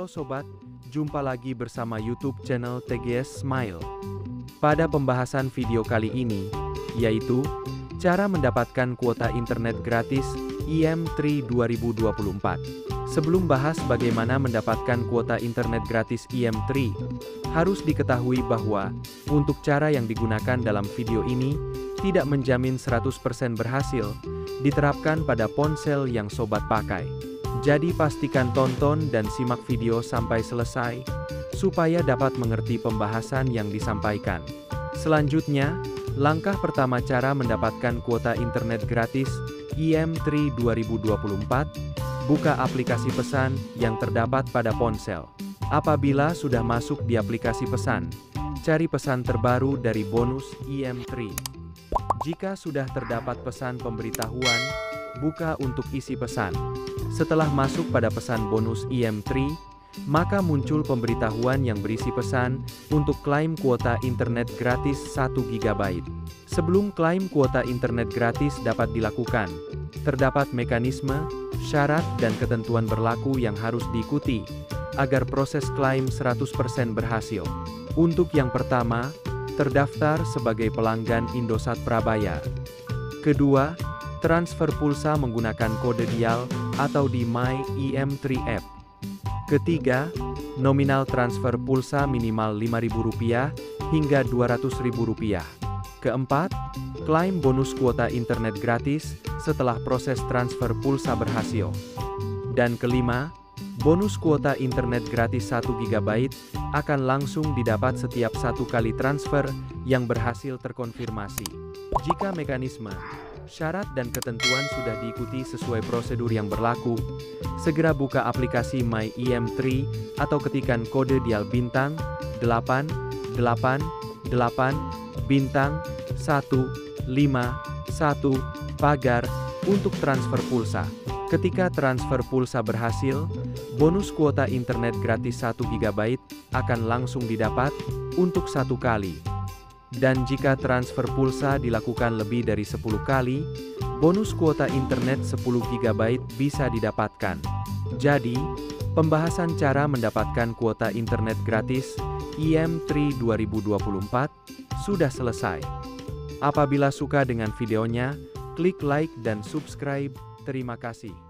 Halo sobat, jumpa lagi bersama YouTube channel TGS Smile. Pada pembahasan video kali ini, yaitu cara mendapatkan kuota internet gratis IM3 2024. Sebelum bahas bagaimana mendapatkan kuota internet gratis IM3, harus diketahui bahwa untuk cara yang digunakan dalam video ini tidak menjamin 100% berhasil diterapkan pada ponsel yang sobat pakai. Jadi pastikan tonton dan simak video sampai selesai, supaya dapat mengerti pembahasan yang disampaikan. Selanjutnya, langkah pertama cara mendapatkan kuota internet gratis IM3 2024, buka aplikasi pesan yang terdapat pada ponsel. Apabila sudah masuk di aplikasi pesan, cari pesan terbaru dari bonus IM3. Jika sudah terdapat pesan pemberitahuan, buka untuk isi pesan. Setelah masuk pada pesan bonus IM3, maka muncul pemberitahuan yang berisi pesan untuk klaim kuota internet gratis 1 GB. Sebelum klaim kuota internet gratis dapat dilakukan, terdapat mekanisme, syarat dan ketentuan berlaku yang harus diikuti agar proses klaim 100% berhasil. Untuk yang pertama, terdaftar sebagai pelanggan Indosat Prabayar. Kedua, transfer pulsa menggunakan kode dial atau di My IM3 App. Ketiga, nominal transfer pulsa minimal Rp5.000 hingga Rp200.000. Keempat, klaim bonus kuota internet gratis setelah proses transfer pulsa berhasil. Dan kelima, bonus kuota internet gratis 1 GB akan langsung didapat setiap 1 kali transfer yang berhasil terkonfirmasi. Jika mekanisme, syarat dan ketentuan sudah diikuti sesuai prosedur yang berlaku, segera buka aplikasi My IM3 atau ketikkan kode dial bintang 888 bintang 151 pagar untuk transfer pulsa. Ketika transfer pulsa berhasil, bonus kuota internet gratis 1 GB akan langsung didapat untuk 1 kali. Dan jika transfer pulsa dilakukan lebih dari 10 kali, bonus kuota internet 10 GB bisa didapatkan. Jadi, pembahasan cara mendapatkan kuota internet gratis IM3 2024 sudah selesai. Apabila suka dengan videonya, klik like dan subscribe. Terima kasih.